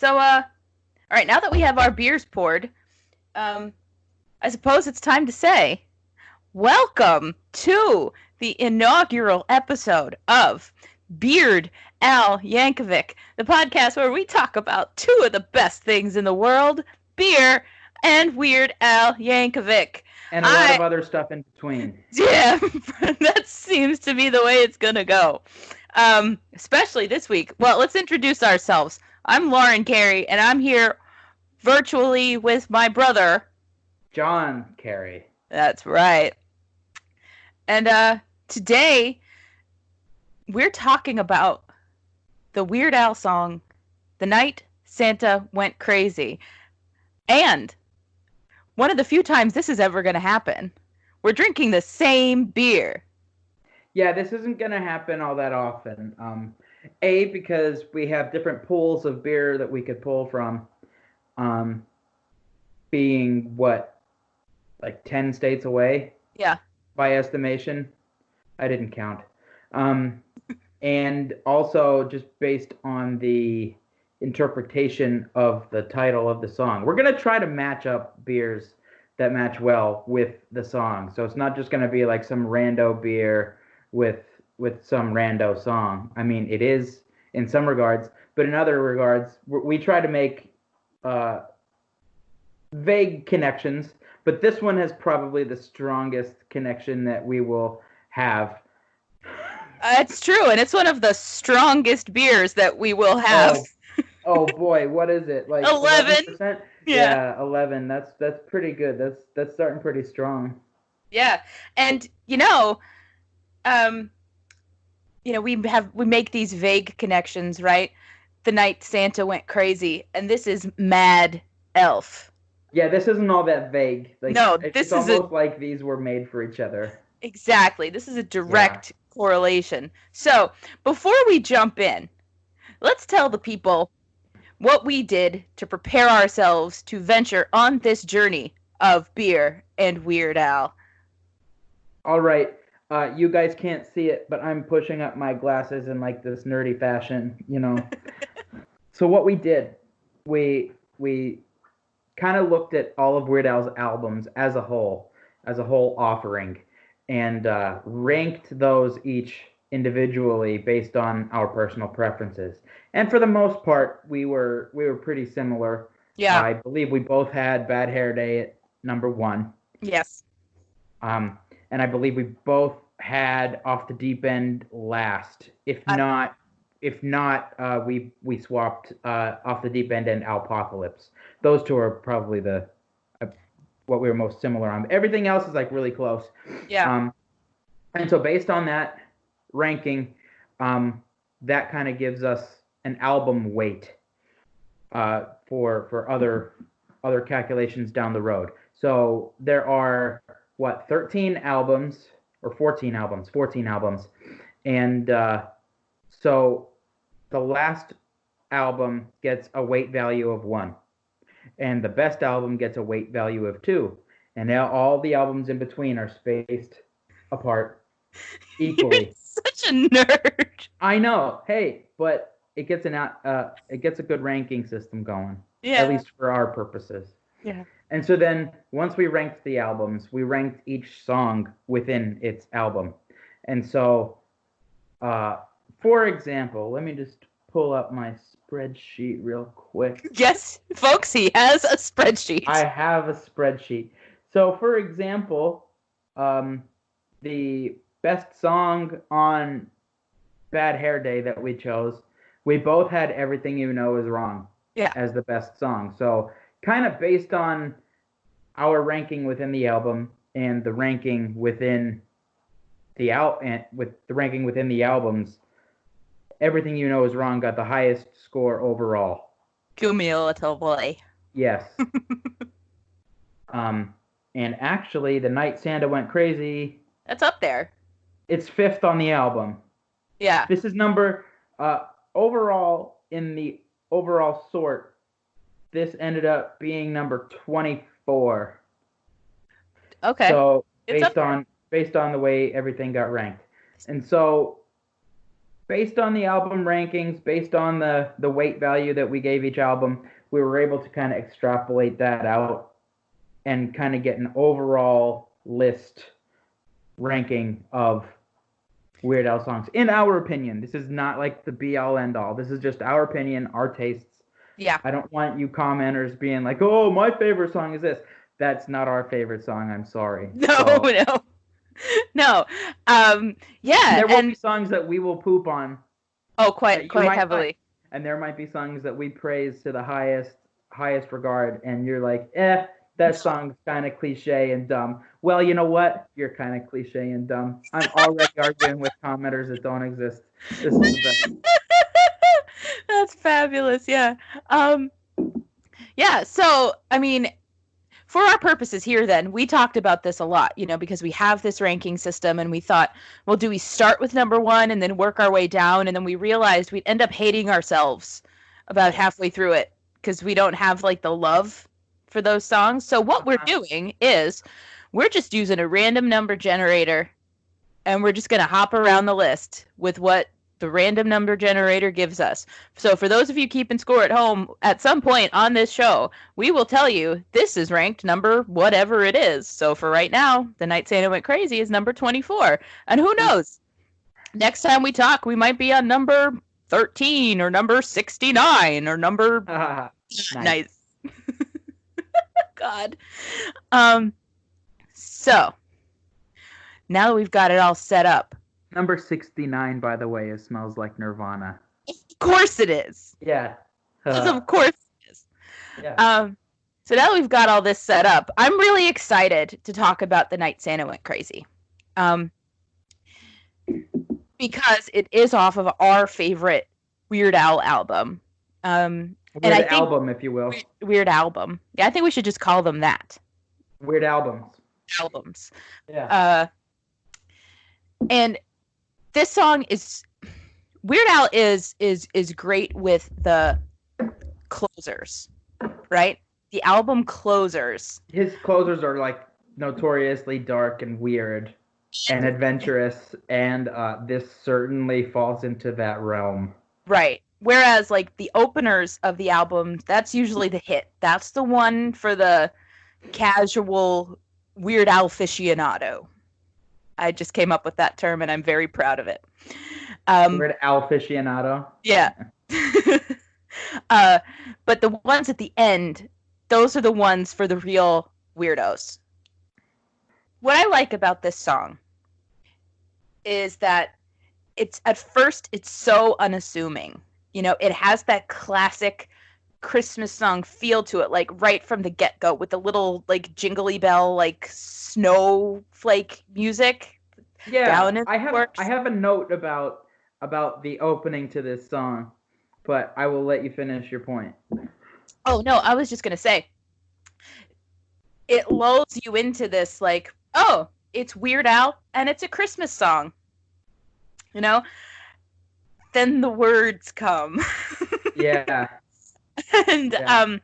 all right, now that we have our beers poured, I suppose it's time to say, welcome to the inaugural episode of Beard Al Yankovic, the podcast where we talk about two of the best things in the world, beer and Weird Al Yankovic. And a lot of other stuff in between. Yeah, that seems to be the way it's going to go. Especially this week. Well, let's introduce ourselves. I'm Lauren Carey, and I'm here virtually with my brother, John Carey. That's right. And today, we're talking about the Weird Al song, The Night Santa Went Crazy. And one of the few times this is ever going to happen. We're drinking the same beer. Yeah, this isn't going to happen all that often. Because we have different pools of beer that we could pull from. Being, like 10 states away? Yeah. By estimation. I didn't count. And also just based on the interpretation of the title of the song. We're going to try to match up beers that match well with the song. So it's not just going to be like some rando beer with some rando song. I mean, it is in some regards, but in other regards, we try to make vague connections, but this one has probably the strongest connection that we will have. It's true, and it's one of the strongest beers that we will have. Oh boy, what is it? Like 11%? Yeah, 11. That's pretty good. That's starting pretty strong. Yeah. And we make these vague connections, right? The Night Santa Went Crazy, and this is Mad Elf. Yeah, this isn't all that vague. Like, no, it's almost like these were made for each other. Exactly. This is a direct correlation. So, before we jump in, let's tell the people what we did to prepare ourselves to venture on this journey of beer and Weird Al. All right. You guys can't see it, but I'm pushing up my glasses in like this nerdy fashion, So what we did, we kind of looked at all of Weird Al's albums as a whole offering, and ranked those each individually based on our personal preferences. And for the most part, we were pretty similar. Yeah. I believe we both had Bad Hair Day at number 1. Yes. And I believe we both had Off the Deep End last. If not, we swapped Off the Deep End and Alpocalypse. Those two are probably what we were most similar on. Everything else is like really close. Yeah. And so based on that ranking, that kind of gives us an album weight for other calculations down the road. So there are 13 albums or 14 albums, and so the last album gets a weight value of 1, and the best album gets a weight value of 2, and now all the albums in between are spaced apart equally. You're such a nerd. I know. Hey, but it gets a good ranking system going. Yeah. At least for our purposes. Yeah. And so then once we ranked the albums, we ranked each song within its album. And so, for example, let me just pull up my spreadsheet real quick. Yes, folks, he has a spreadsheet. I have a spreadsheet. So, for example, the best song on Bad Hair Day that we chose, we both had Everything You Know Is Wrong as the best song. So, kind of based on our ranking within the album and the ranking within the ranking within the albums, Everything You Know Is Wrong got the highest score overall. Cumulatively. Yes. And actually, The Night Santa Went Crazy, that's up there. It's 5th on the album. Yeah. This is number overall in the overall sort. This ended up being number 24. Okay. So based on the way everything got ranked, and so Based on the album rankings, based on the weight value that we gave each album, we were able to kind of extrapolate that out and kind of get an overall list ranking of Weird Al songs. In our opinion, this is not like the be all end all. This is just our opinion, our tastes. Yeah. I don't want you commenters being like, "Oh, my favorite song is this." That's not our favorite song. I'm sorry. No, So, no. No. Yeah, there will and be songs that we will poop on. quite heavily. Like, and there might be songs that we praise to the highest regard, and you're like, that song's kind of cliche and dumb. Well, you know what? You're kind of cliche and dumb. I'm already arguing with commenters that don't exist. This is the best. That's fabulous. Yeah. Yeah. So, I mean, for our purposes here, then, we talked about this a lot, because we have this ranking system and we thought, well, do we start with number one and then work our way down? And then we realized we'd end up hating ourselves about halfway through it because we don't have like the love for those songs. So what we're doing is we're just using a random number generator and we're just going to hop around the list with what the random number generator gives us. So for those of you keeping score at home, at some point on this show, we will tell you this is ranked number whatever it is. So for right now, The Night Santa Went Crazy is number 24. And who knows? Next time we talk, we might be on number 13 or number 69 or number... Nice. God. So, now that we've got it all set up, Number 69, by the way, is Smells Like Nirvana. Of course it is. Yeah. Of course it is. Yeah. So now that we've got all this set up, I'm really excited to talk about The Night Santa Went Crazy. Because it is off of our favorite Weird Al album. Weird album, if you will. Weird album. Yeah, I think we should just call them that. Weird albums. Albums. Yeah. And this song is Weird Al is great with the closers, right? The album closers. His closers are like notoriously dark and weird and adventurous, and this certainly falls into that realm. Right. Whereas like the openers of the album, that's usually the hit. That's the one for the casual Weird Al aficionado. I just came up with that term, and I'm very proud of it. Weird Al aficionado. Yeah. But the ones at the end, those are the ones for the real weirdos. What I like about this song is that at first it's so unassuming. It has that classic Christmas song feel to it, like right from the get-go, with the little like jingly bell, like snowflake music. Yeah, I have a note about the opening to this song, but I will let you finish your point. Oh no, I was just gonna say, it lulls you into this like, oh, it's Weird Al and it's a Christmas song. Then the words come. Yeah. And yeah.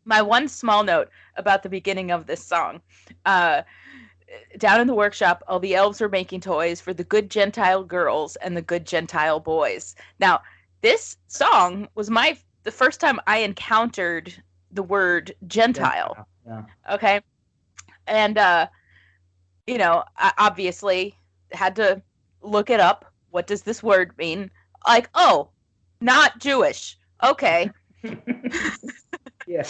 My one small note about the beginning of this song. Down in the workshop, all the elves are making toys for the good Gentile girls and the good Gentile boys. Now, this song was the first time I encountered the word Gentile. Yeah. Okay? And, I obviously had to look it up. What does this word mean? Like, oh, not Jewish. Okay. Yeah.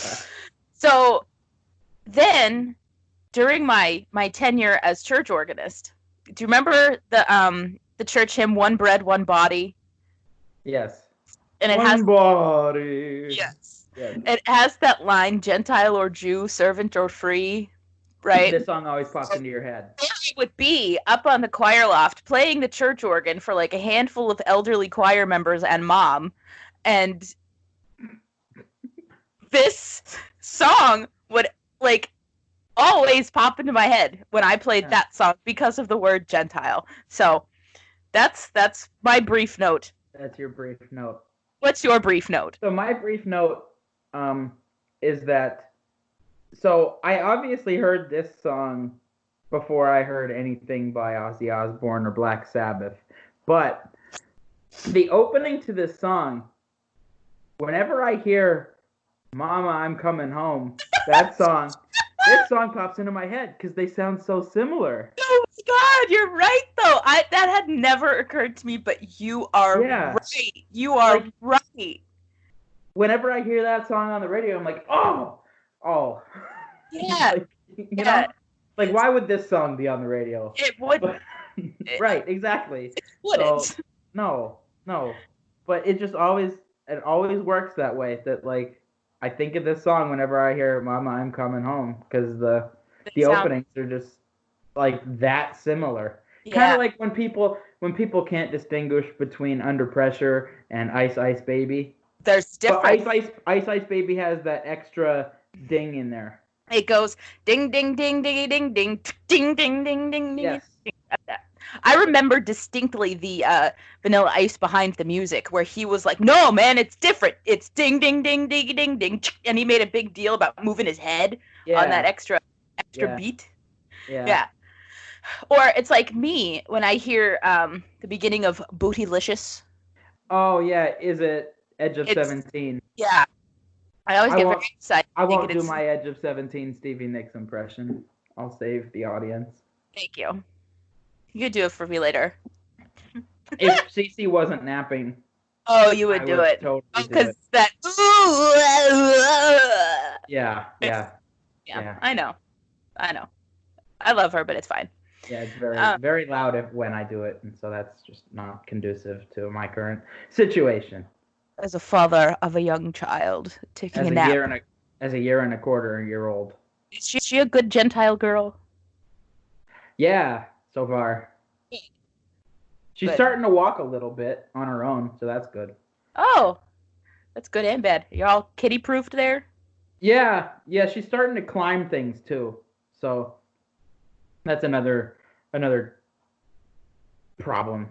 So then, during my tenure as church organist, do you remember the church hymn "One Bread, One Body"? Yes. And it has body. Yes. It has that line, "Gentile or Jew, servant or free," right? This song always pops into your head. It would be up on the choir loft playing the church organ for like a handful of elderly choir members and mom, and this song would like always pop into my head when I played that song because of the word Gentile. So that's my brief note. That's your brief note. What's your brief note? So my brief note is that, so I obviously heard this song before I heard anything by Ozzy Osbourne or Black Sabbath, but the opening to this song, whenever I hear Mama, I'm Coming Home, this song pops into my head because they sound so similar. Oh my God, you're right though. That had never occurred to me, but you are right. You are right. Whenever I hear that song on the radio, I'm like, oh. Yeah. You know? Like, why would this song be on the radio? It would. Right, exactly. It wouldn't. So, no. But it always works that way. That, like, I think of this song whenever I hear Mama, I'm Coming Home, because the openings are just, like, that similar. Yeah. Kind of like when people can't distinguish between Under Pressure and Ice Ice Baby. There's different. But Ice Ice Baby has that extra ding in there. It goes ding ding ding ding ding ding ding ding ding ding. Yes. I remember distinctly the Vanilla Ice behind the music where he was like, "No, man, it's different. It's ding ding ding ding ding ding," and he made a big deal about moving his head on that extra beat. Yeah. Or it's like me when I hear the beginning of Bootylicious. Oh yeah, is it Edge of 17? Yeah. I always get very excited. I won't do my Edge of 17 Stevie Nicks impression. I'll save the audience. Thank you. You could do it for me later. If Cece wasn't napping. Oh, you would do it. Totally because that. Yeah. I know. I love her, but it's fine. Yeah, it's very loud when I do it, and so that's just not conducive to my current situation. As a father of a young child taking a nap. As a year and a quarter old. Is she a good Gentile girl? Yeah, so far. She's starting to walk a little bit on her own, so that's good. Oh, that's good and bad. You're all kitty-proofed there? Yeah, she's starting to climb things too. So that's another problem.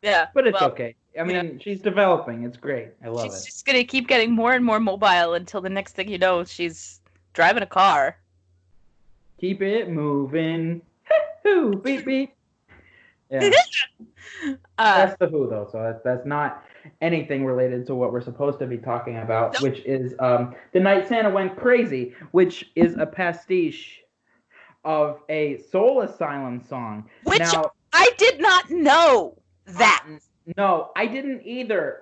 Yeah. But it's okay. I mean, she's developing. It's great. I love it. She's just going to keep getting more and more mobile until the next thing you know, she's driving a car. Keep it moving. Hoo, beep, beep. Yeah. That's the Who, though, so that's not anything related to what we're supposed to be talking about, which is The Night Santa Went Crazy, which is a pastiche of a Soul Asylum song. Which I did not know that. No, I didn't either.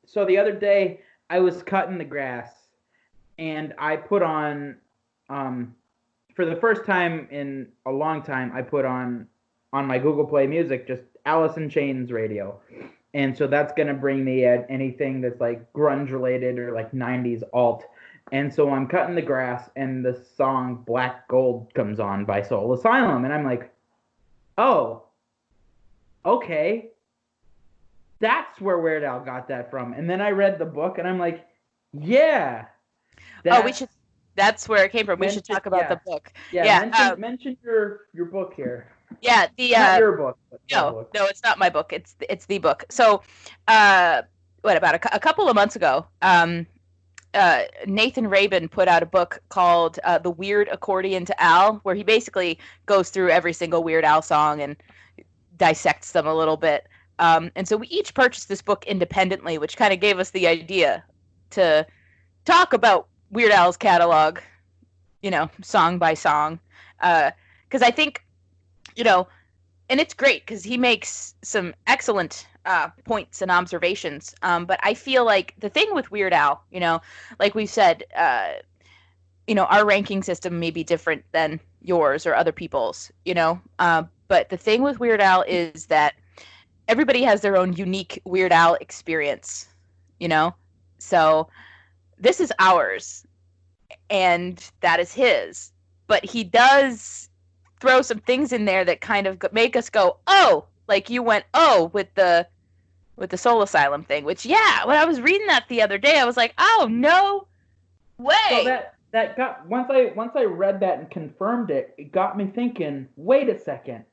So the other day, I was cutting the grass, and I put on, for the first time in a long time, I put on my Google Play Music, just Alice in Chains radio. And so that's going to bring me at anything that's like grunge related or like 90s alt. And so I'm cutting the grass, and the song Black Gold comes on by Soul Asylum. And I'm like, oh, okay. That's where Weird Al got that from. And then I read the book, and I'm like, yeah. That's where it came from. We should talk about the book. Yeah. Mention your book here. Yeah, not your book. No, it's not my book. It's the book. So, about a couple of months ago, Nathan Rabin put out a book called The Weird Accordion to Al, where he basically goes through every single Weird Al song and dissects them a little bit. And so we each purchased this book independently, which kind of gave us the idea to talk about Weird Al's catalog, song by song. Because I think, and it's great because he makes some excellent points and observations. But I feel like the thing with Weird Al, like we said, our ranking system may be different than yours or other people's, but the thing with Weird Al is that everybody has their own unique Weird Al experience, So this is ours, and that is his. But he does throw some things in there that kind of make us go, oh, like you went, oh, with the Soul Asylum thing. Which, yeah, when I was reading that the other day, I was like, oh, no way. So that got once I read that and confirmed it, it got me thinking. Wait a second.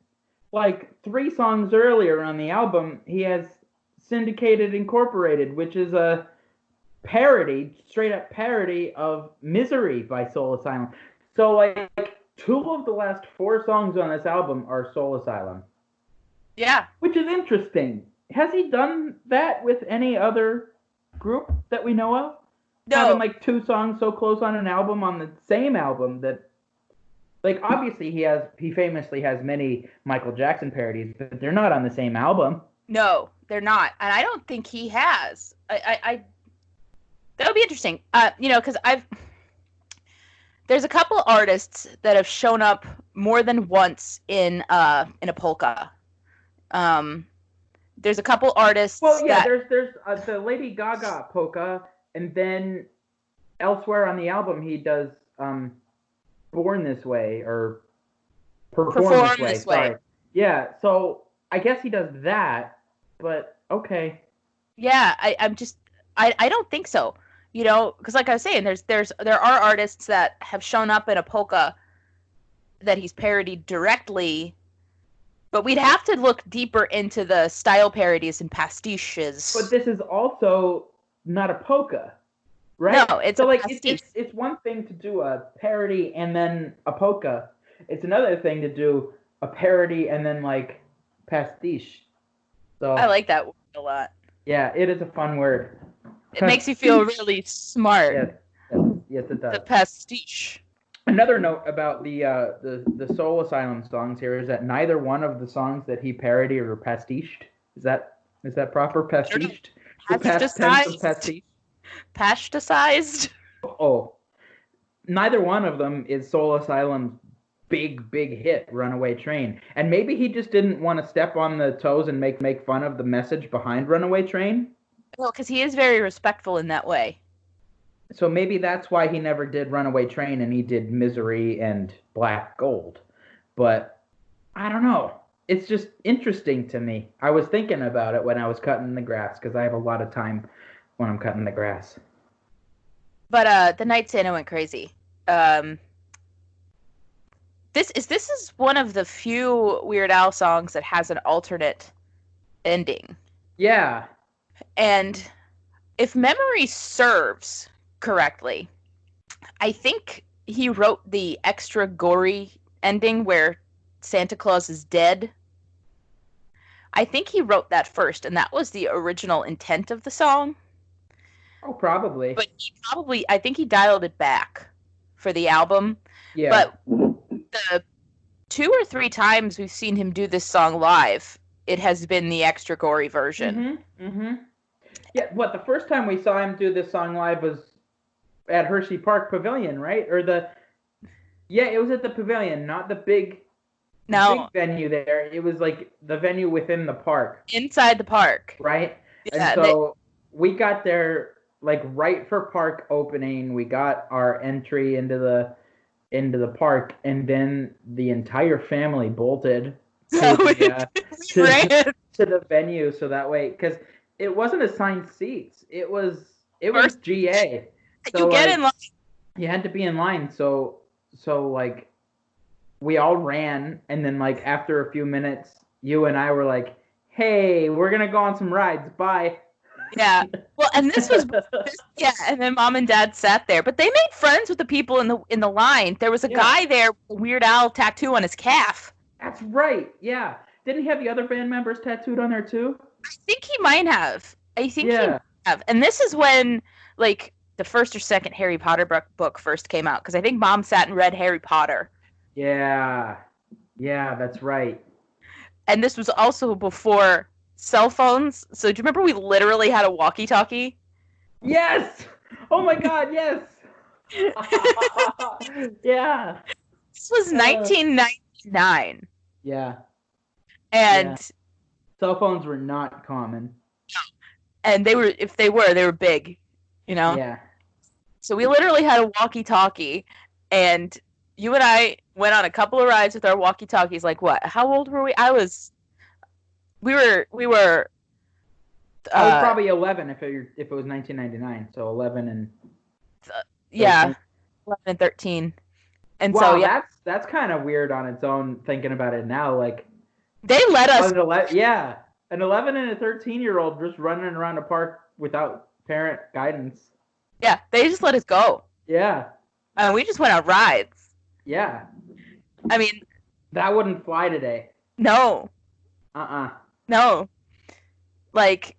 Like 3 songs earlier on the album, he has Syndicated Incorporated, which is a straight up parody of Misery by Soul Asylum. So like 2 of the last 4 songs on this album are Soul Asylum. Yeah. Which is interesting. has he done that with any other group that we know of? No. Having like 2 songs so close on an album on the same album that, like, obviously he famously has many Michael Jackson parodies, but they're not on the same album. No, they're not, and I don't think he has. I that would be interesting. Because there's a couple artists that have shown up more than once in a polka. There's a couple artists. Well, yeah, there's the Lady Gaga polka, and then elsewhere on the album he does Born This Way or Perform This Way. Sorry. Yeah, so I guess he does that, but okay. Yeah, I don't think so. Because like I was saying, there are artists that have shown up in a polka that he's parodied directly, but we'd have to look deeper into the style parodies and pastiches. But this is also not a polka, right? No, it's so like pastiche. it's one thing to do a parody and then a polka. It's another thing to do a parody and then like pastiche. So I like that word a lot. Yeah, it is a fun word. It makes you feel really smart. Yes, it does. The pastiche. Another note about the Soul Asylum songs here is that neither one of the songs that he parodied are pastiched. Is that proper? Pastiched? Pasticized. Pasticized. Oh. Neither one of them is Soul Asylum's big hit, Runaway Train. And maybe he just didn't want to step on the toes and make fun of the message behind Runaway Train. Well, because he is very respectful in that way. So maybe that's why he never did Runaway Train and he did Misery and Black Gold. But I don't know. It's just interesting to me. I was thinking about it when I was cutting the grass because I have a lot of time when I'm cutting the grass. But The Night Santa Went Crazy. This is one of the few Weird Al songs that has an alternate ending. Yeah. And if memory serves correctly, I think he wrote the extra gory ending where Santa Claus is dead. I think he wrote that first, and that was the original intent of the song. Oh, probably. But I think he dialed it back for the album. Yeah. But the 2 or 3 times we've seen him do this song live, it has been the extra gory version. Yeah, the first time we saw him do this song live was at Hershey Park Pavilion, right? Yeah, it was at the Pavilion, not the big venue there. It was like the venue within the park. Inside the park. Right? Yeah, and so we got there like right for park opening. We got our entry into the park, and then the entire family bolted to the venue so that way, because it wasn't assigned seats. It was GA. So, you get in line. You had to be in line. So like we all ran, and then like after a few minutes, you and I were like, "Hey, we're gonna go on some rides. Bye." Yeah. Well, and this was and then Mom and Dad sat there, but they made friends with the people in the line. There was a guy there with a Weird Al tattoo on his calf. That's right. Yeah. Didn't he have the other band members tattooed on there too? I think he might have. He might have. And this is when like the first or second Harry Potter book first came out, because I think Mom sat and read Harry Potter. Yeah. Yeah, that's right. And this was also before cell phones. So do you remember we literally had a walkie-talkie? Yes! Oh my God, yes! Yeah. This was 1999. Yeah. And cell phones were not common. And they were big, you know? Yeah. So we literally had a walkie-talkie, and you and I went on a couple of rides with our walkie-talkies. Like what? How old were we? We were. I was probably 11 if it was 1999. So 11 and. 11 and 13. And wow, so that's kind of weird on its own. Thinking about it now, like. They let us. An 11 and a 13-year-old just running around a park without parent guidance. Yeah, they just let us go. Yeah. We just went on rides. Yeah. I mean. That wouldn't fly today. No. No. Like,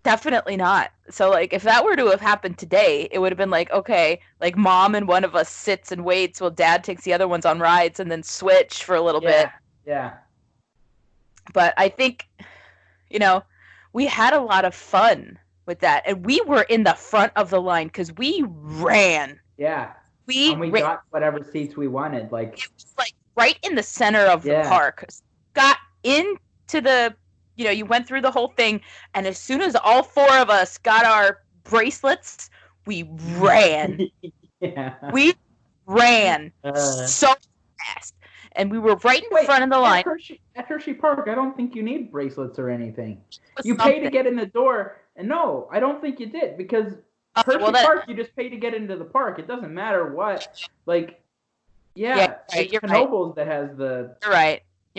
definitely not. So, like, if that were to have happened today, it would have been like, okay, like, mom and one of us sits and waits while dad takes the other ones on rides and then switch for a little bit. Yeah. But I think, you know, we had a lot of fun with that. And we were in the front of the line because we ran. Yeah. We And we ran. got whatever seats we wanted. Like, It was like right in the center of the park. Got into the, you went through the whole thing. And as soon as all four of us got our bracelets, we ran. Yeah. We ran so fast. And we were right in front of the line. At Hershey Park, I don't think you need bracelets or anything. You pay to get in the door. And no, I don't think you did. Because Hershey Park, you just pay to get into the park. It doesn't matter what. Like, it's Knoebels that has the... You're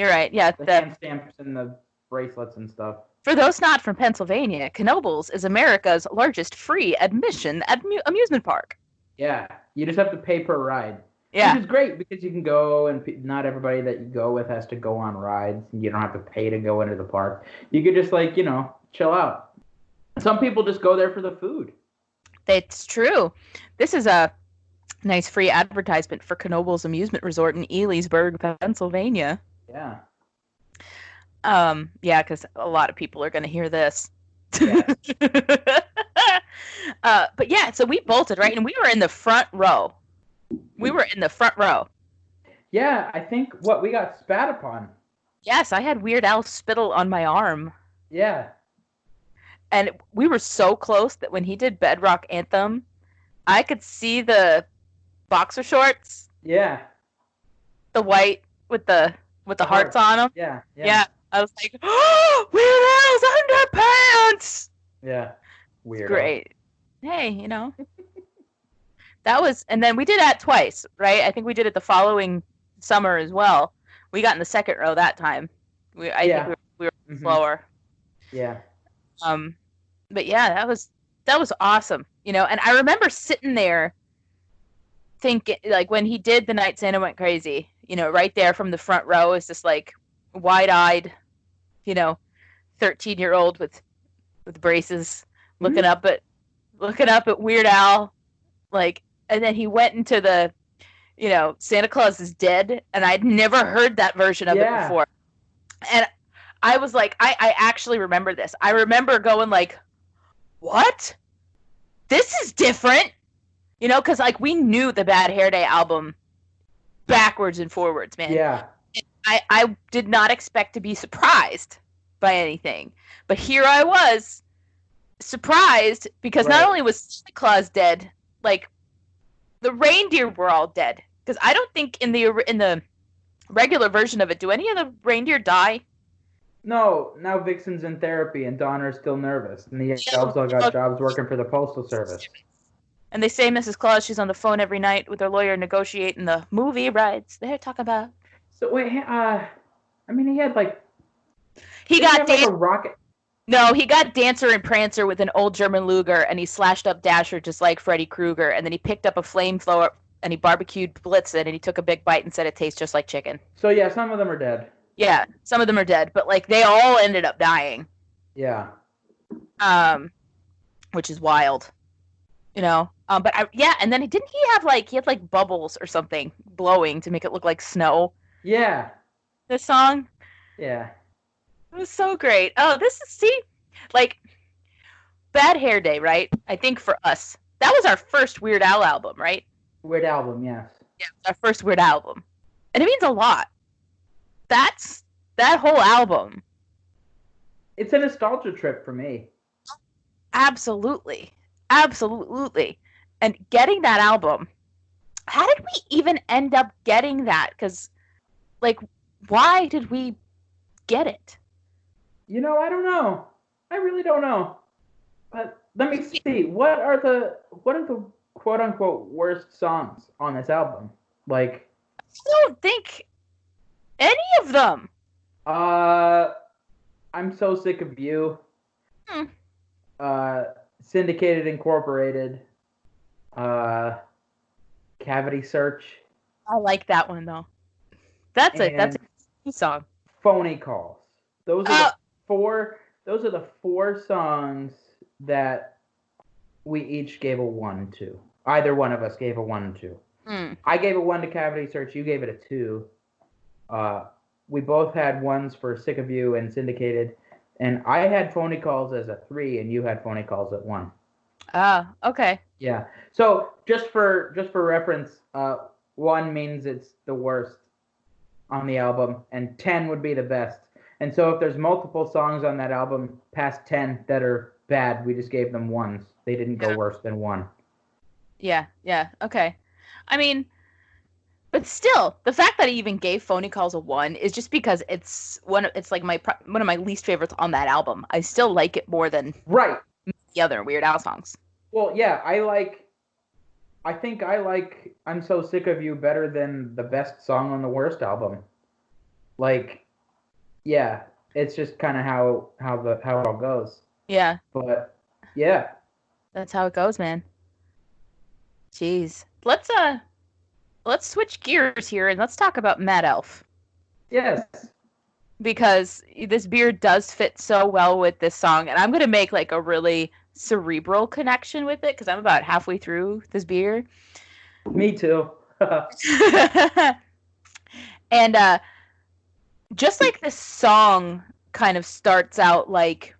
right. Yeah, the hand stamps and the bracelets and stuff. For those not from Pennsylvania, Knoebels is America's largest free admission amusement park. Yeah, you just have to pay per ride. Yeah. Which is great because you can go and not everybody that you go with has to go on rides. And you don't have to pay to go into the park. You could just chill out. Some people just go there for the food. It's true. This is a nice free advertisement for Knoebels Amusement Resort in Elysburg, Pennsylvania. Yeah. Yeah, because a lot of people are going to hear this. Yeah. But yeah, so we bolted, right? And we were in the front row. Yeah, I think we got spat upon. Yes, I had Weird Al spittle on my arm. Yeah. And we were so close that when he did Bedrock Anthem, I could see the boxer shorts. Yeah. The white with the hearts on them. Yeah. I was like, oh, Weird Al's underpants! Yeah. Weird. Great. Hey, that was, and then we did that twice, right? I think we did it the following summer as well. We got in the second row that time. I think we were slower. Yeah. But yeah, that was awesome, and I remember sitting there thinking, like, when he did The Night Santa Went Crazy, right there from the front row is this like wide-eyed, 13-year-old with braces looking up at Weird Al, like, and then he went into the, Santa Claus is Dead, and I'd never heard that version of it before. And I was like, I actually remember this. I remember going like, what? This is different. Because like we knew the Bad Hair Day album backwards and forwards, man. Yeah. I did not expect to be surprised by anything. But here I was, surprised, because not only was Santa Claus dead, like, the reindeer were all dead. Because I don't think in the regular version of it, do any of the reindeer die? No, now Vixen's in therapy and Donner's still nervous. And the elves all got jobs working for the Postal Service. And they say Mrs. Claus, she's on the phone every night with her lawyer negotiating the movie rights they're talking about. So wait, he had like... He got like a rocket... No, he got Dancer and Prancer with an old German Luger, and he slashed up Dasher just like Freddy Krueger, and then he picked up a flamethrower, and he barbecued Blitzen, and he took a big bite and said it tastes just like chicken. So yeah, some of them are dead. Yeah, some of them are dead, but like they all ended up dying. Yeah. Which is wild, But and then he had like bubbles or something blowing to make it look like snow. Yeah. This song. Yeah. It was so great. Oh, like Bad Hair Day, right? I think for us, that was our first Weird Al album, right? Weird album, yes. Yeah, our first Weird album, and it means a lot. That whole album. It's a nostalgia trip for me. Absolutely. And getting that album, how did we even end up getting that? Because, like, why did we get it? I don't know. I really don't know. But let me see. What are the quote unquote worst songs on this album? Like, I don't think any of them. I'm So Sick of You. Syndicated Incorporated. Cavity Search. I like that one though. That's a good song. Phony Calls. Those are the those are the 4 songs that we each gave a 1 to. Either one of us gave a 1 to. I gave a 1 to Cavity Search. You gave it a 2. We both had 1s for Sick of You and Syndicated, and I had Phony Calls as a 3, and you had Phony Calls at 1. Okay. Yeah. So just for reference, 1 means it's the worst on the album, and 10 would be the best. And so if there's multiple songs on that album past 10 that are bad, we just gave them 1s. They didn't go worse than 1. Yeah, okay. I mean, but still, the fact that I even gave Phony Calls a 1 is just because it's one of my least favorites on that album. I still like it more than the other Weird Al songs. Well, yeah, I think I like I'm So Sick of You better than the best song on the worst album. Like, yeah, it's just kind of how it all goes. Yeah. But yeah, that's how it goes, man. Jeez. Let's switch gears here and let's talk about Mad Elf. Yes. Because this beer does fit so well with this song, and I'm going to make like a really cerebral connection with it because I'm about halfway through this beer. Me too. And just like this song kind of starts out like,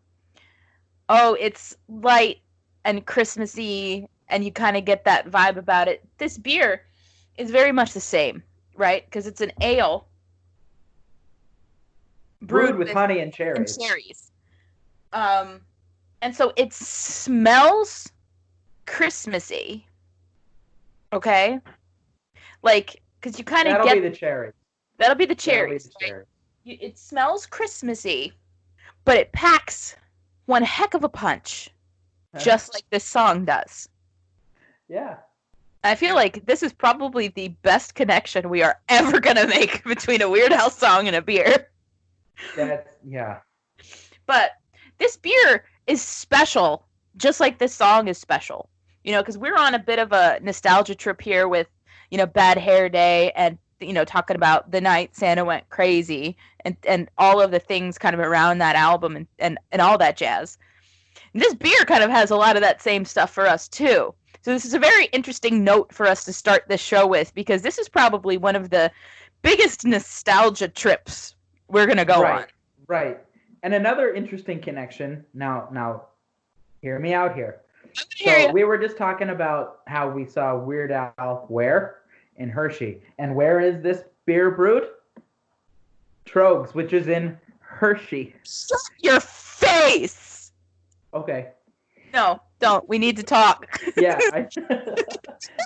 oh, it's light and Christmassy, and you kind of get that vibe about it. This beer is very much the same, right? Because it's an ale brewed with honey and cherries. And so it smells Christmassy. Okay? Like, because you kind of get... That'll be the cherries. That'll be the cherries. Right? It smells Christmassy, but it packs one heck of a punch, just like this song does. Yeah. I feel like this is probably the best connection we are ever going to make between a Weird Al song and a beer. Yeah. But this beer is special, just like this song is special. You know, because we're on a bit of a nostalgia trip here with, you know, Bad Hair Day and, you know, talking about the night Santa went crazy and all of the things kind of around that album and all that jazz. And this beer kind of has a lot of that same stuff for us, too. So this is a very interesting note for us to start this show with, because this is probably one of the biggest nostalgia trips we're going to go on. Right. And another interesting connection. Now, hear me out here. So we were just talking about how we saw Weird Al where? In Hershey. And where is this beer brewed? Troegs, which is in Hershey. Shut your face! Okay. No, don't. We need to talk. Yeah.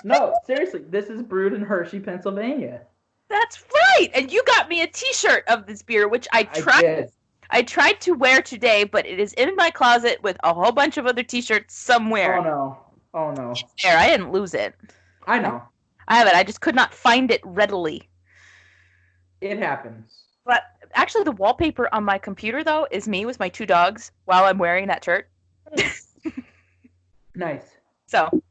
No, seriously. This is brewed in Hershey, Pennsylvania. That's right! And you got me a t-shirt of this beer, which I tried to wear today, but it is in my closet with a whole bunch of other t-shirts somewhere. Oh no. It's there. I didn't lose it. I know. I have it. I just could not find it readily. It happens. But actually, the wallpaper on my computer, though, is me with my 2 dogs while I'm wearing that shirt. Nice. So,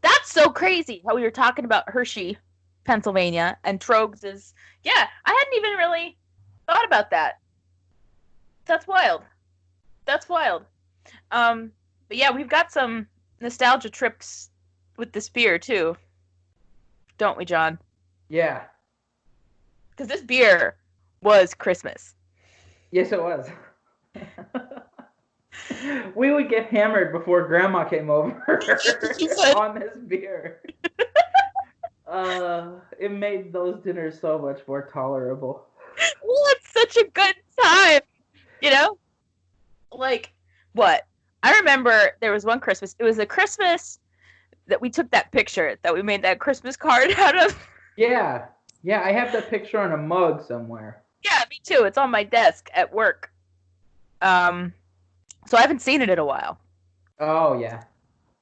that's so crazy how we were talking about Hershey, Pennsylvania, and Troegs is... Yeah, I hadn't even really thought about that. That's wild. But yeah, we've got some nostalgia trips with this beer, too. Don't we, John? Yeah. Because this beer was Christmas. Yes, it was. We would get hammered before Grandma came over on this beer. It made those dinners so much more tolerable. Well, it's such a good time. You know? Like, what? I remember there was one Christmas. It was a Christmas that we took that picture, that we made that Christmas card out of. Yeah. Yeah, I have that picture on a mug somewhere. Yeah, me too. It's on my desk at work. So I haven't seen it in a while. Oh, yeah.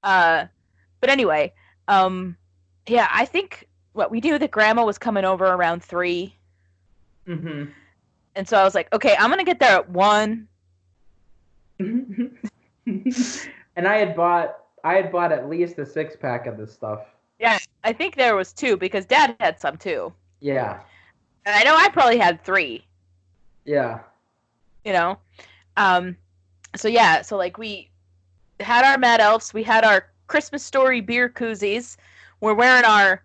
But anyway, yeah, I think what we knew that Grandma was coming over around 3. Mm-hmm. And so I was like, okay, I'm going to get there at 1. And I had bought at least a 6-pack of this stuff. Yeah, I think there was 2 because Dad had some too. Yeah. And I know I probably had 3. Yeah. You know? So yeah, so like we had our Mad Elves, we had our Christmas Story beer koozies. We're wearing our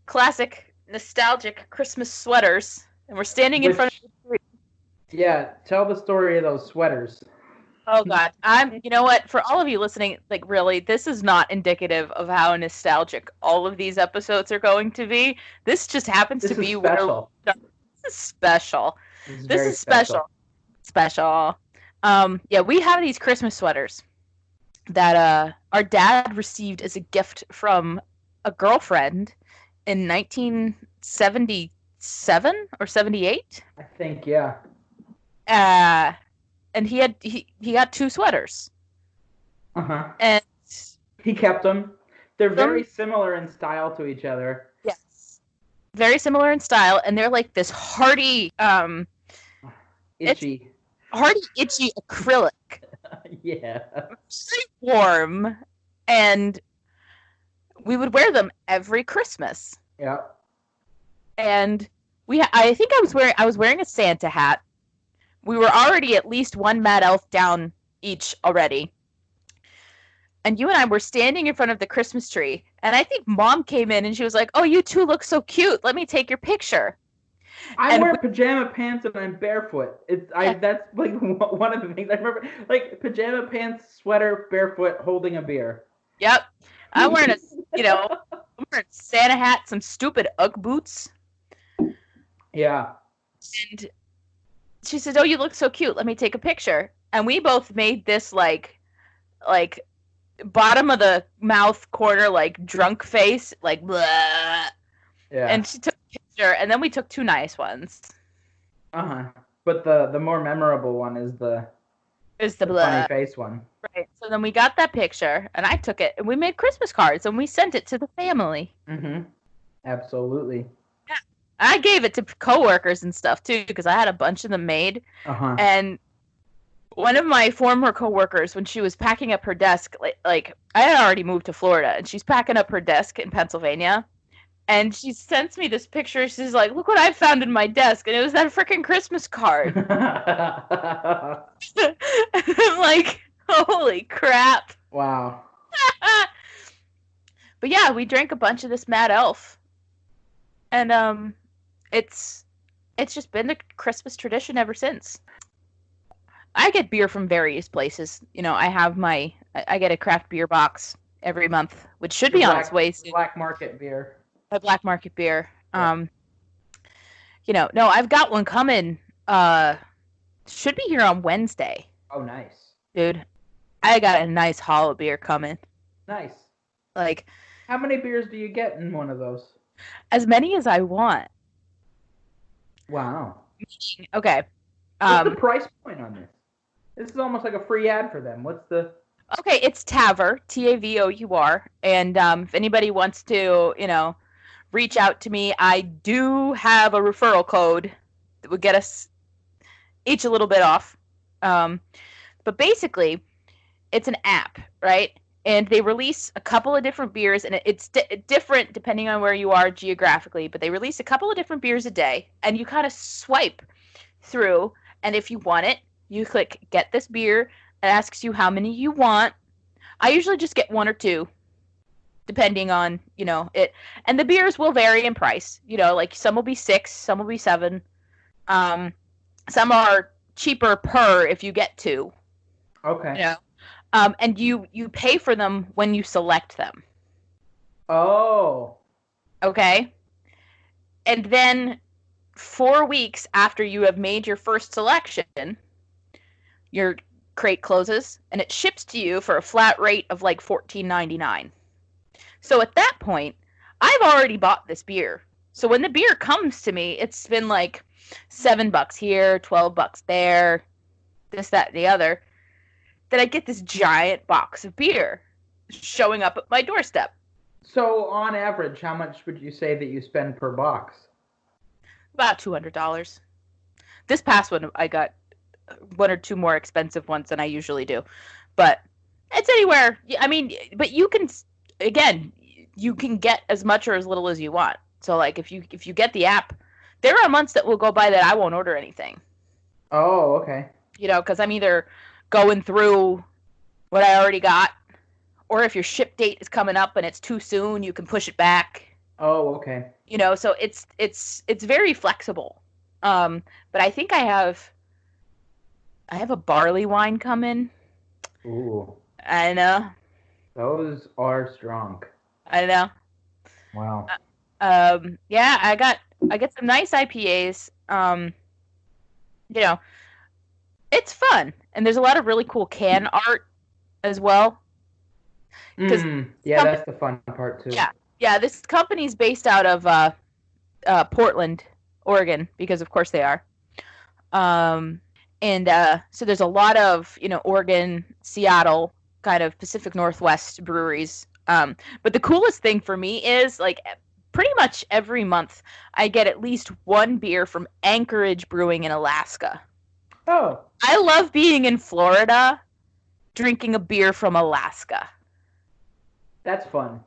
classic nostalgic Christmas sweaters, and we're standing in front Which, of the tree. yeah, tell the story of those sweaters. Oh God, you know what? For all of you listening, like really, this is not indicative of how nostalgic all of these episodes are going to be. This just happens to This is be where special. this is special. This is This very is special. special. Special. Yeah, we have these Christmas sweaters that our dad received as a gift from a girlfriend in 1977 or 78. I think, yeah. And he got two sweaters. Uh-huh. And He kept them. They're them, very similar in style to each other. yes, very similar in style, and they're like this hardy, Itchy. hardy, itchy acrylic. Yeah. Very warm, and we would wear them every Christmas. Yeah. And I think I was wearing a Santa hat. We were already at least one Mad Elf down each already. And you and I were standing in front of the Christmas tree, and I think Mom came in and she was like, "Oh, you two look so cute. Let me take your picture." I wear pajama pants and I'm barefoot. Yeah. That's like one of the things I remember. Like pajama pants, sweater, barefoot, holding a beer. Yep. I'm wearing I'm wearing a Santa hat, some stupid Ugg boots. Yeah. And she said, "Oh, you look so cute. Let me take a picture." And we both made this like bottom of the mouth corner like drunk face, like blah. Yeah. And she took a picture, and then we took two nice ones. Uh-huh. But the more memorable one is the blah. funny face one. Right. So then we got that picture, and I took it, and we made Christmas cards, and we sent it to the family. Mm-hmm. Absolutely. Yeah. I gave it to coworkers and stuff too, because I had a bunch of them made. Uh-huh. And one of my former coworkers, when she was packing up her desk, like I had already moved to Florida, and she's packing up her desk in Pennsylvania, and she sends me this picture. She's like, "Look what I found in my desk," and it was that freaking Christmas card. I'm like, holy crap! Wow. But yeah, we drank a bunch of this Mad Elf, and it's just been the Christmas tradition ever since. I get beer from various places. I get a craft beer box every month, which should be on its way soon. Black market beer. A black market beer. Yeah. No, I've got one coming. Should be here on Wednesday. Oh, nice. Dude, I got a nice haul of beer coming. Nice. Like, how many beers do you get in one of those? as many as I want. Wow. Okay. What's the price point on this? This is almost like a free ad for them. What's the... Okay, it's Tavour, T-A-V-O-U-R, and if anybody wants to, reach out to me, I do have a referral code that would get us each a little bit off. But basically, it's an app, right? And they release a couple of different beers, and it's different depending on where you are geographically, but they release a couple of different beers a day, and you kind of swipe through, and if you want it, you click get this beer. It asks you how many you want. I usually just get one or two, depending on, it. And the beers will vary in price. Like some will be $6, some will be $7. Some are cheaper per if you get two. Okay. And you pay for them when you select them. Oh. Okay. And then 4 weeks after you have made your first selection, your crate closes and it ships to you for a flat rate of like $14.99. So at that point, I've already bought this beer. So when the beer comes to me, it's been like $7 here, $12 there, this, that, and the other. Then I get this giant box of beer showing up at my doorstep. So on average, how much would you say that you spend per box? About $200. This past one, I got one or two more expensive ones than I usually do. But it's anywhere. I mean, but you can, again, you can get as much or as little as you want. So like if you get the app, there are months that will go by that I won't order anything. Oh, okay. Because I'm either going through what I already got. Or if your ship date is coming up and it's too soon, you can push it back. Oh, okay. So it's very flexible. But I think I have a barley wine coming. Ooh. I know. Those are strong. I know. Wow. Yeah, I get some nice IPAs. It's fun, and there's a lot of really cool can art as well. Yeah, that's the fun part too. Yeah. This company's based out of Portland, Oregon, because of course they are. And so there's a lot of Oregon, Seattle, kind of Pacific Northwest breweries. But the coolest thing for me is like pretty much every month I get at least one beer from Anchorage Brewing in Alaska. Oh. I love being in Florida, drinking a beer from Alaska. That's fun.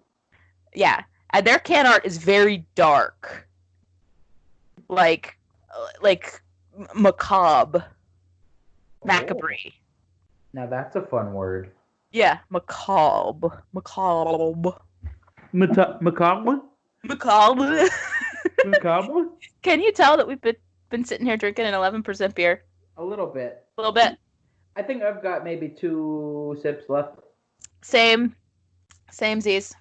Yeah. And their can art is very dark. Like macabre. Macabre. Now that's a fun word. Yeah, macabre. Macabre. Macabre? Macabre. Macabre? Can you tell that we've been sitting here drinking an 11% beer? A little bit. A little bit. I think I've got maybe 2 sips left. Samesies.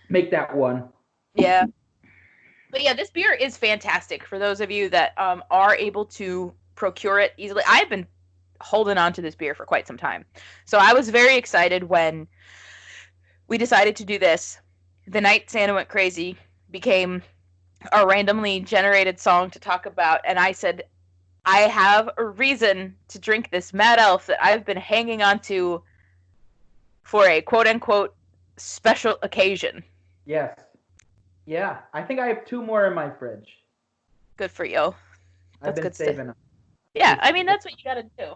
Make that one. Yeah. But yeah, this beer is fantastic for those of you that are able to procure it easily. I've been holding on to this beer for quite some time. So I was very excited when we decided to do this. The Night Santa Went Crazy became a randomly generated song to talk about, and I said, I have a reason to drink this Mad Elf that I've been hanging on to for a quote-unquote special occasion. Yes. Yeah, I think I have 2 more in my fridge. Good for you. I've been saving them. Yeah, I mean, that's what you gotta do.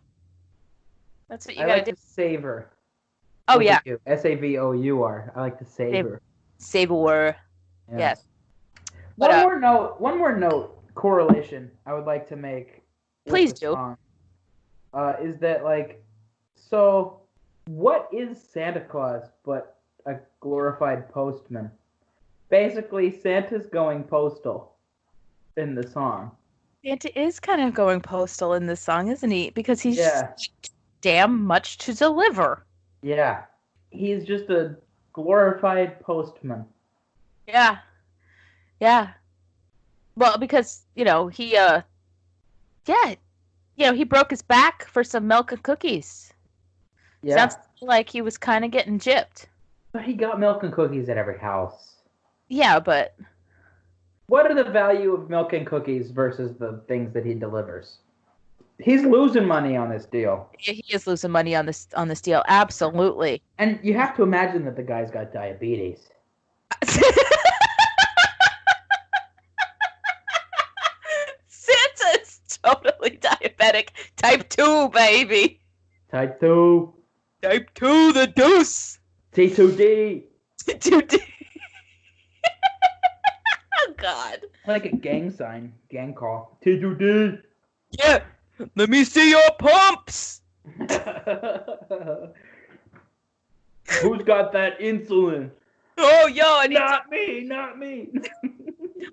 That's what you gotta do. To savor. Oh, yeah. SAVOUR. I like to savor. Savor. Yes. One more note, correlation I would like to make. Please do. Is that like, so what is Santa Claus but a glorified postman? Basically, Santa's going postal in the song. Santa is kind of going postal in this song, isn't he? Because he's damn much to deliver. Yeah. He's just a glorified postman. Yeah. Yeah. Well, because, he broke his back for some milk and cookies. Yeah. Sounds like he was kind of getting gypped. But he got milk and cookies at every house. Yeah, but what are the value of milk and cookies versus the things that he delivers? He's losing money on this deal. Yeah, he is losing money on this deal. Absolutely. And you have to imagine that the guy's got diabetes. Santa's totally diabetic. Type 2, baby. Type 2. Type 2, the deuce. T2D. T2D. Oh, God. Like a gang sign. Gang call. T2D. Yeah. Let me see your pumps. Who's got that insulin? Oh, yo, I need Not me.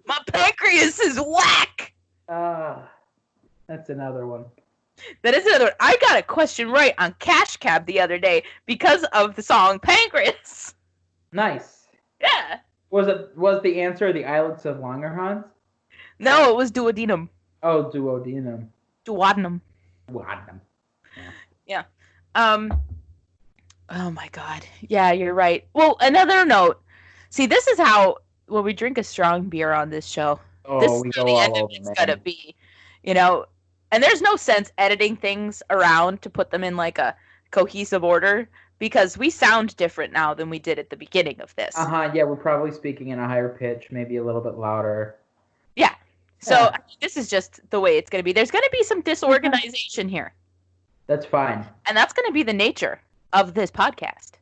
My pancreas is whack. That's another one. That is another one. I got a question right on Cash Cab the other day because of the song Pancreas. Nice. Yeah. Was the answer the islets of Langerhans? No, it was duodenum. Oh, duodenum. Duodenum. Duodenum. Yeah. Oh my God. Yeah, you're right. Well, another note. See, this is how when we drink a strong beer on this show. This is how the end of it's gonna be. And there's no sense editing things around to put them in like a cohesive order because we sound different now than we did at the beginning of this. Yeah, we're probably speaking in a higher pitch, maybe a little bit louder. Yeah. So this is just the way it's going to be. There's going to be some disorganization here. That's fine. And that's going to be the nature of this podcast.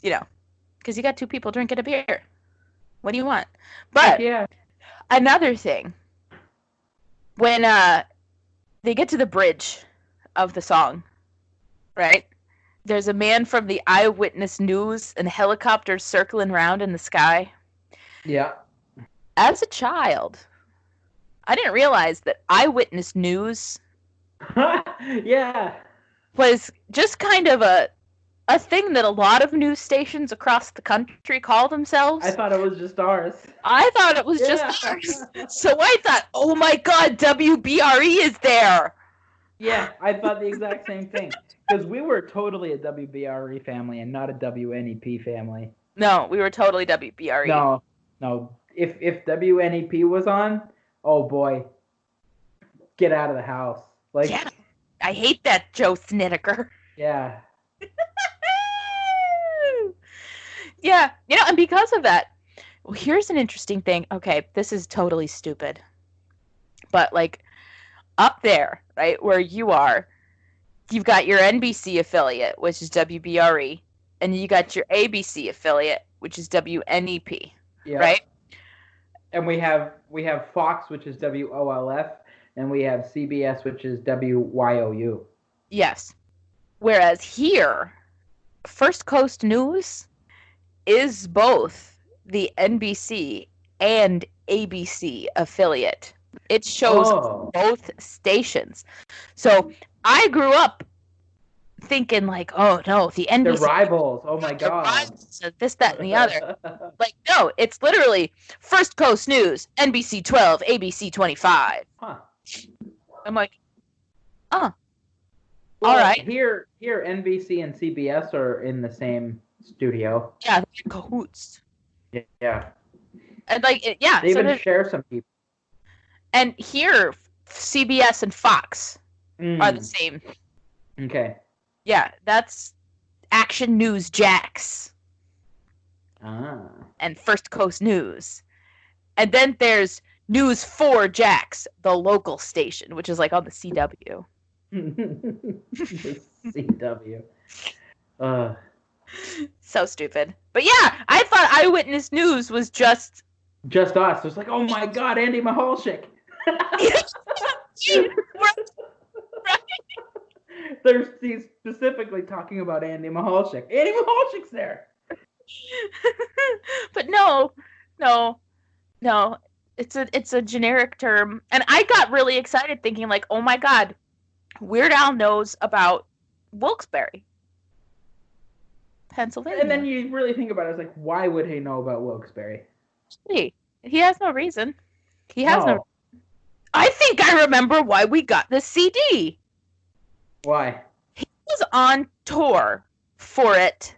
Because you got 2 people drinking a beer. What do you want? But another thing, when they get to the bridge of the song, right? There's a man from the Eyewitness News and helicopters circling around in the sky. Yeah. As a child, I didn't realize that Eyewitness News Yeah. was just kind of a thing that a lot of news stations across the country call themselves. I thought it was just ours. I thought it was just ours. So I thought, oh my God, WBRE is there. Yeah, I thought the exact same thing. Because we were totally a WBRE family and not a WNEP family. No, we were totally WBRE. No. If WNEP was on, oh boy, get out of the house. Like, yeah, I hate that Joe Snideker. Yeah. Yeah, and because of that, well, here's an interesting thing. Okay, this is totally stupid. But, like, up there, right, where you are, you've got your NBC affiliate, which is WBRE, and you got your ABC affiliate, which is WNEP, right? And we have Fox, which is WOLF, and we have CBS, which is WYOU. Yes. Whereas here, First Coast News is both the NBC and ABC affiliate. It shows both stations. So I grew up thinking like, oh no, the NBC. The rivals. Oh my God. Rivals, this, that, and the other. Like, no, it's literally First Coast News, NBC 12, ABC 25. Huh. I'm like, oh. Well, all right. Here, NBC and CBS are in the same studio. Yeah, they're cahoots. Yeah. And like, yeah. They even share some people. And here, CBS and Fox are the same. Okay. Yeah, that's Action News Jax. And First Coast News. And then there's News 4 Jax, the local station, which is like on the CW. The CW. So stupid. But yeah, I thought Eyewitness News was just us. It was like, oh my God, Andy Mahalchik. He's specifically talking about Andy Mahalchik. Andy Mahalchik's there. But no. It's a generic term. And I got really excited thinking like, oh my God, Weird Al knows about Wilkes-Barre, Pennsylvania. And then you really think about it, it's like, why would he know about Wilkes-Barre? He has no reason. He has no. I think I remember why we got this CD. Why? He was on tour for it,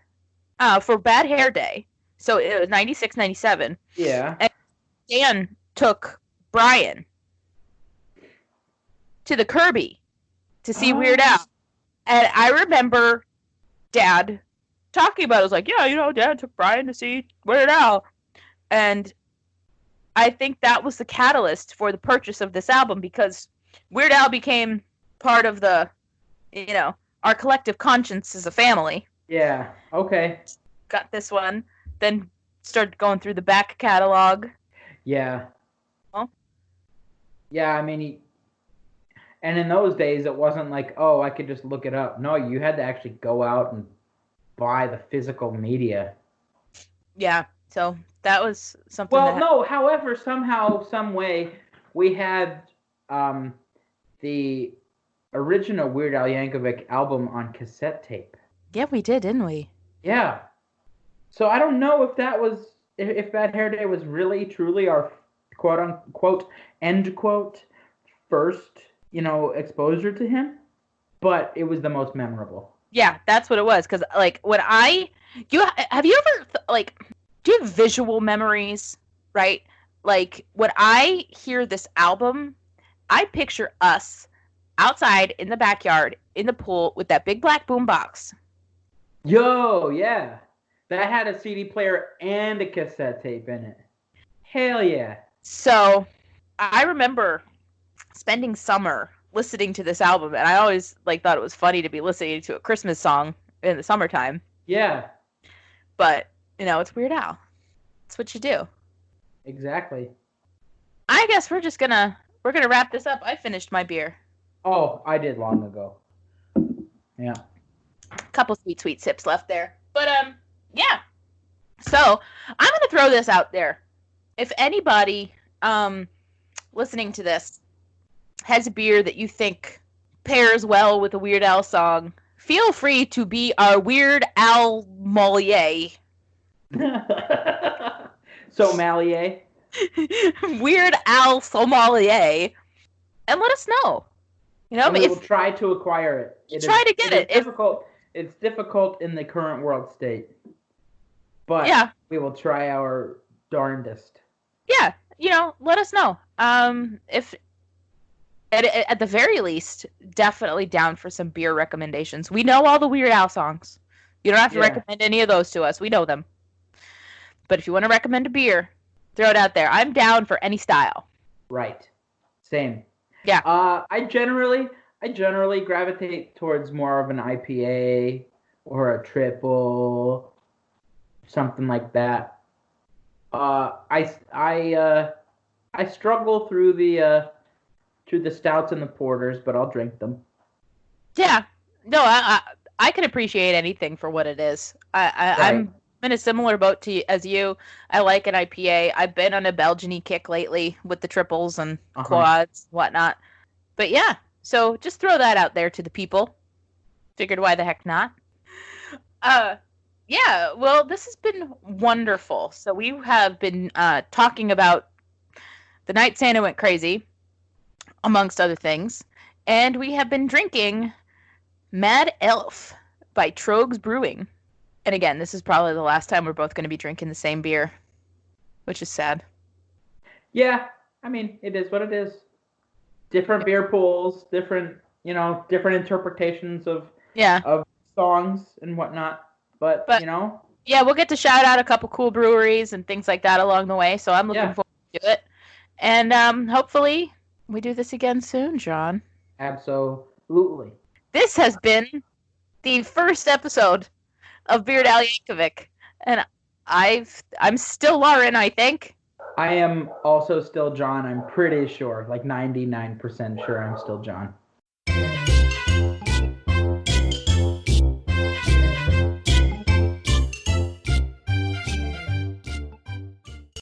for Bad Hair Day. So it was 96, 97. Yeah. And Dan took Brian to the Kirby to see Weird Al. And I remember Dad talking about it. I was like, yeah, Dad took Brian to see Weird Al. And I think that was the catalyst for the purchase of this album, because Weird Al became part of the, our collective conscience as a family. Yeah, okay. Got this one, then started going through the back catalog. Yeah. Oh. Yeah, I mean, and in those days, it wasn't like, oh, I could just look it up. No, you had to actually go out and buy the physical media. Yeah, so that was something. Well, no, however, somehow, some way, we had the original Weird Al Yankovic album on cassette tape. Yeah, we did, didn't we? Yeah. So I don't know if that was, if Bad Hair Day was really, truly our quote unquote, end quote, first, exposure to him, but it was the most memorable. Yeah, that's what it was. Because, like, when have you ever, do you have visual memories, right? Like, when I hear this album, I picture us outside in the backyard, in the pool, with that big black boombox. Yo, yeah. That had a CD player and a cassette tape in it. Hell yeah. So, I remember spending summer listening to this album, and I always thought it was funny to be listening to a Christmas song in the summertime. Yeah. But, it's Weird Al. That's what you do. Exactly. I guess we're gonna wrap this up. I finished my beer. Oh, I did long ago. Yeah. couple sweet sips left there. But yeah. So I'm gonna throw this out there. If anybody listening to this has a beer that you think pairs well with a Weird Al song, feel free to be our Weird Al Mollier. Sommelier. Weird Al Sommelier. And let us know. You know, and we will try to acquire it. Try to get it. Difficult. It's difficult in the current world state. But yeah, we will try our darndest. Yeah, you know, let us know. If at the very least, definitely down for some beer recommendations. We know all the Weird Al songs. You don't have to recommend any of those to us. We know them. But if you want to recommend a beer, throw it out there. I'm down for any style. Right. Same. Yeah. I generally gravitate towards more of an IPA or a triple, something like that. I struggle through the stouts and the porters, but I'll drink them. Yeah. No, I can appreciate anything for what it is. I'm in a similar boat as you. I like an IPA. I've been on a Belgian-y kick lately with the triples and quads, whatnot. But yeah, so just throw that out there to the people. Figured why the heck not? Yeah, well, this has been wonderful. So we have been talking about The Night Santa Went Crazy, amongst other things. And we have been drinking Mad Elf by Troegs Brewing. And again, this is probably the last time we're both going to be drinking the same beer, which is sad. Yeah, I mean, it is what it is. Different beer pools, different interpretations of songs and whatnot. But yeah, we'll get to shout out a couple cool breweries and things like that along the way. So I'm looking forward to it. And hopefully we do this again soon, John. Absolutely. This has been the first episode of Weird Al Yankovic, and I'm still Lauren, I think. I am also still John. I'm pretty sure, like 99% sure I'm still John.